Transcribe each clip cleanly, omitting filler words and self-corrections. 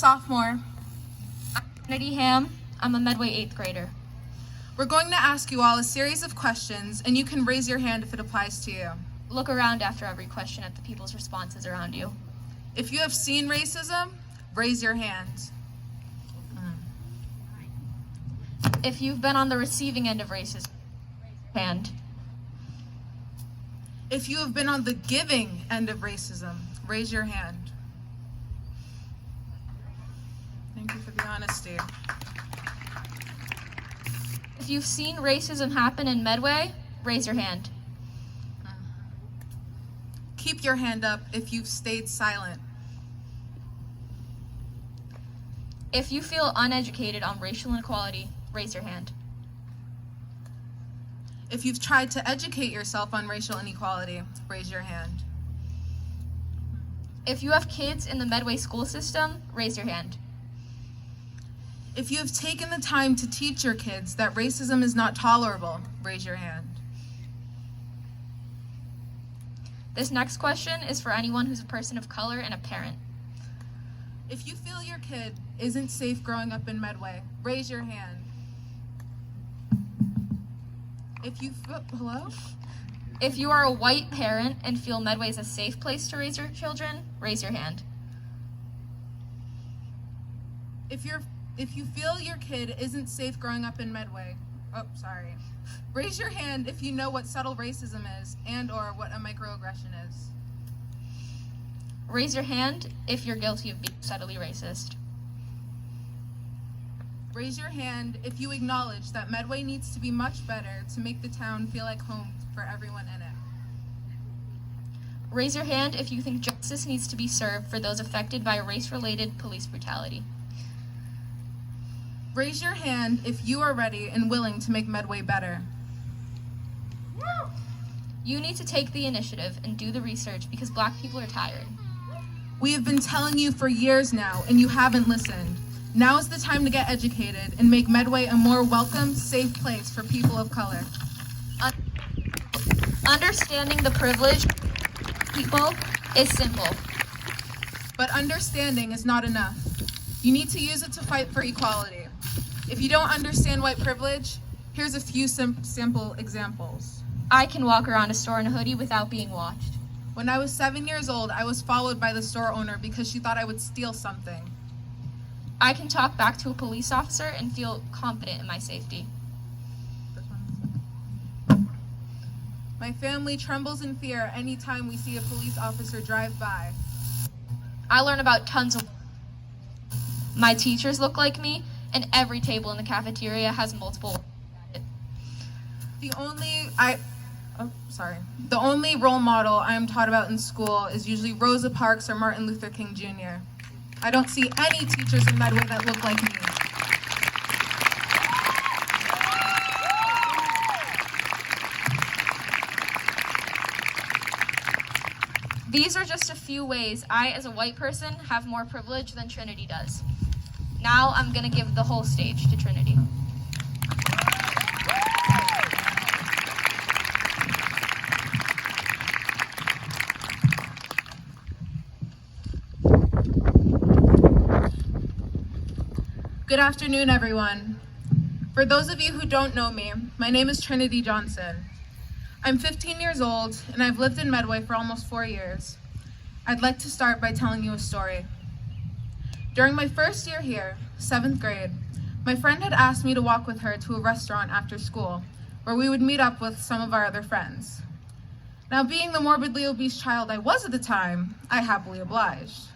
Sophomore. I'm Trinity Hamm. I'm a Medway 8th grader. We're going to ask you all a series of questions, and you can raise your hand if it applies to you. Look around after every question at the people's responses around you. If you have seen racism, raise your hand. If you've been on the receiving end of racism, raise your hand. If you have been on the giving end of racism, raise your hand. Thank you for the honesty. If you've seen racism happen in Medway, raise your hand. Keep your hand up if you've stayed silent. If you feel uneducated on racial inequality, raise your hand. If you've tried to educate yourself on racial inequality, raise your hand. If you have kids in the Medway school system, raise your hand. If you have taken the time to teach your kids that racism is not tolerable, raise your hand. This next question is for anyone who's a person of color and a parent. If you feel your kid isn't safe growing up in Medway, raise your hand. Hello? If you are a white parent and feel Medway is a safe place to raise your children, raise your hand. If you feel your kid isn't safe growing up in Medway, raise your hand if you know what subtle racism is and or what a microaggression is. Raise your hand if you're guilty of being subtly racist. Raise your hand if you acknowledge that Medway needs to be much better to make the town feel like home for everyone in it. Raise your hand if you think justice needs to be served for those affected by race-related police brutality. Raise your hand if you are ready and willing to make Medway better. You need to take the initiative and do the research because Black people are tired. We have been telling you for years now, and you haven't listened. Now is the time to get educated and make Medway a more welcome, safe place for people of color. Understanding the privilege of people is simple. But understanding is not enough. You need to use it to fight for equality. If you don't understand white privilege, here's a few simple examples. I can walk around a store in a hoodie without being watched. When I was 7 years old, I was followed by the store owner because she thought I would steal something. I can talk back to a police officer and feel confident in my safety. My family trembles in fear anytime we see a police officer drive by. I learn about tons of. My teachers look like me, and every table in the cafeteria has multiple. The only role model I am taught about in school is usually Rosa Parks or Martin Luther King Jr. I don't see any teachers in Medway that look like me. These are just a few ways I, as a white person, have more privilege than Trinity does. Now I'm going to give the whole stage to Trinity. Good afternoon, everyone. For those of you who don't know me, my name is Trinity Johnson. I'm 15 years old, and I've lived in Medway for almost 4 years. I'd like to start by telling you a story. During my first year here, 7th grade, my friend had asked me to walk with her to a restaurant after school, where we would meet up with some of our other friends. Now, being the morbidly obese child I was at the time, I happily obliged.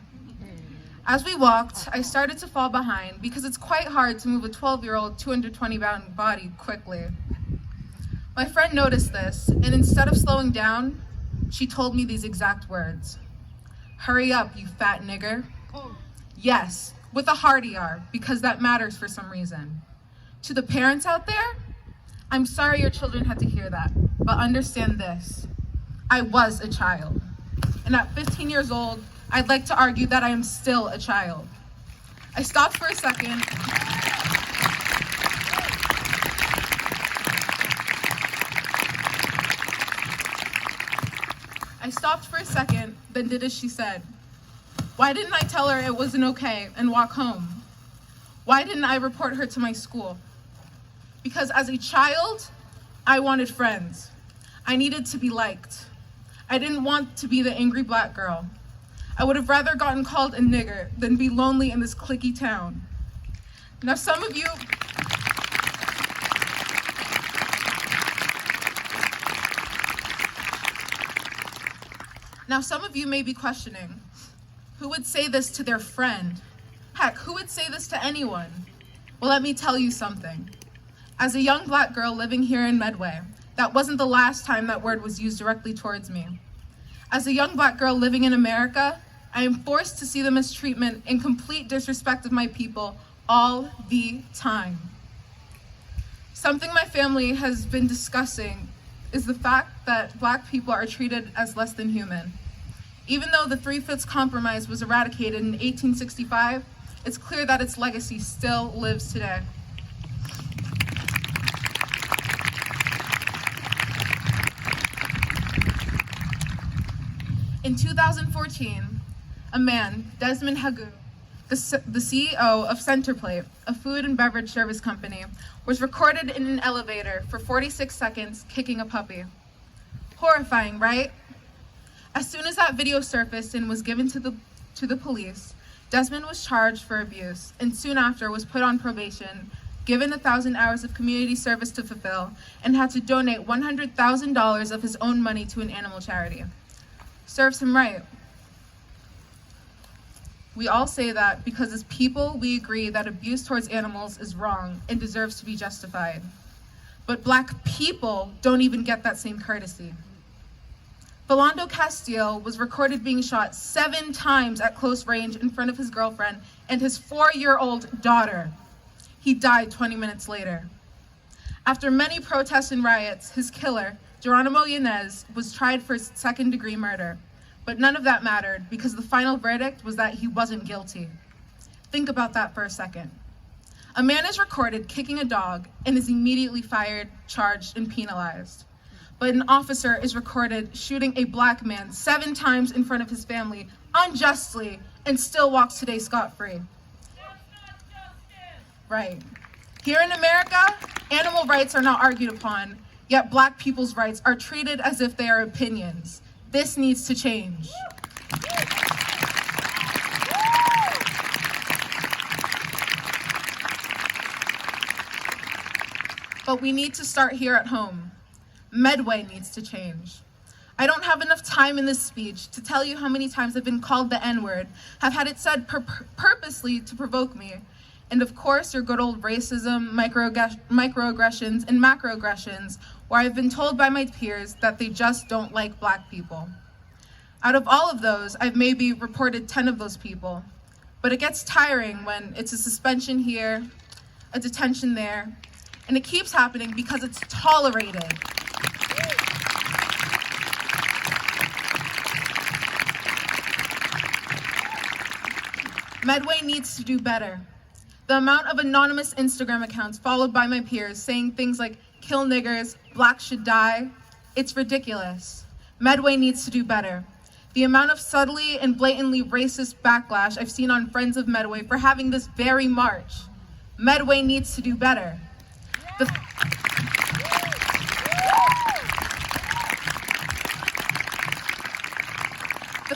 As we walked, I started to fall behind because it's quite hard to move a 12-year-old, 220-pound body quickly. My friend noticed this, and instead of slowing down, she told me these exact words. "Hurry up, you fat nigger." Yes, with a hard ER, because that matters for some reason. To the parents out there, I'm sorry your children had to hear that, but understand this. I was a child, and at 15 years old, I'd like to argue that I am still a child. I stopped for a second. Then did as she said. Why didn't I tell her it wasn't okay and walk home? Why didn't I report her to my school? Because as a child, I wanted friends. I needed to be liked. I didn't want to be the angry black girl. I would have rather gotten called a nigger than be lonely in this cliquey town. Now some of you may be questioning, who would say this to their friend? Heck, who would say this to anyone? Well, let me tell you something. As a young black girl living here in Medway, that wasn't the last time that word was used directly towards me. As a young black girl living in America, I am forced to see the mistreatment and complete disrespect of my people all the time. Something my family has been discussing is the fact that black people are treated as less than human. Even though the 3/5 Compromise was eradicated in 1865, it's clear that its legacy still lives today. In 2014, a man, Desmond Hagu, the CEO of Centerplate, a food and beverage service company, was recorded in an elevator for 46 seconds kicking a puppy. Horrifying, right? As soon as that video surfaced and was given to the police, Desmond was charged for abuse and soon after was put on probation, given 1,000 hours of community service to fulfill, and had to donate $100,000 of his own money to an animal charity. Serves him right. We all say that because as people, we agree that abuse towards animals is wrong and deserves to be justified. But black people don't even get that same courtesy. Philando Castile was recorded being shot 7 times at close range in front of his girlfriend and his 4-year-old daughter. He died 20 minutes later. After many protests and riots, his killer, Geronimo Yanez, was tried for second-degree murder. But none of that mattered because the final verdict was that he wasn't guilty. Think about that for a second. A man is recorded kicking a dog and is immediately fired, charged, and penalized. But an officer is recorded shooting a black man 7 times in front of his family unjustly and still walks today scot-free. Right. Here in America, animal rights are not argued upon, yet black people's rights are treated as if they are opinions. This needs to change. But we need to start here at home. Medway needs to change. I don't have enough time in this speech to tell you how many times I've been called the N-word, have had it said purposely to provoke me, and of course your good old racism, microaggressions, and macroaggressions, where I've been told by my peers that they just don't like black people. Out of all of those, I've maybe reported 10 of those people, but it gets tiring when it's a suspension here, a detention there, and it keeps happening because it's tolerated. Medway needs to do better. The amount of anonymous Instagram accounts followed by my peers saying things like, kill niggers, blacks should die, it's ridiculous. Medway needs to do better. The amount of subtly and blatantly racist backlash I've seen on Friends of Medway for having this very march. Medway needs to do better. The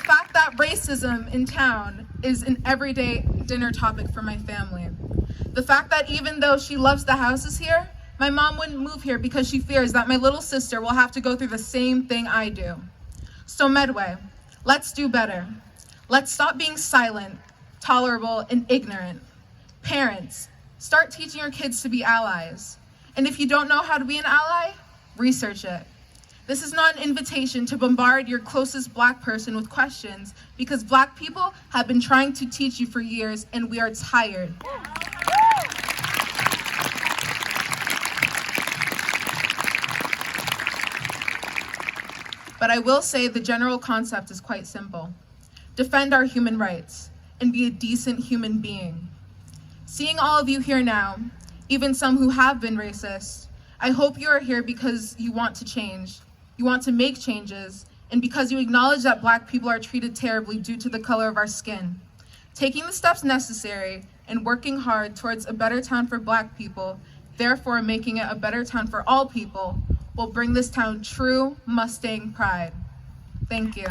fact that racism in town is an everyday dinner topic for my family. The fact that even though she loves the houses here, my mom wouldn't move here because she fears that my little sister will have to go through the same thing I do. So Medway, let's do better. Let's stop being silent, tolerable, and ignorant. Parents, start teaching your kids to be allies. And if you don't know how to be an ally, research it. This is not an invitation to bombard your closest black person with questions, because black people have been trying to teach you for years and we are tired. But I will say the general concept is quite simple. Defend our human rights and be a decent human being. Seeing all of you here now, even some who have been racist, I hope you are here because you want to change. You want to make changes, and because you acknowledge that Black people are treated terribly due to the color of our skin. Taking the steps necessary and working hard towards a better town for Black people, therefore making it a better town for all people, will bring this town true Mustang pride. Thank you.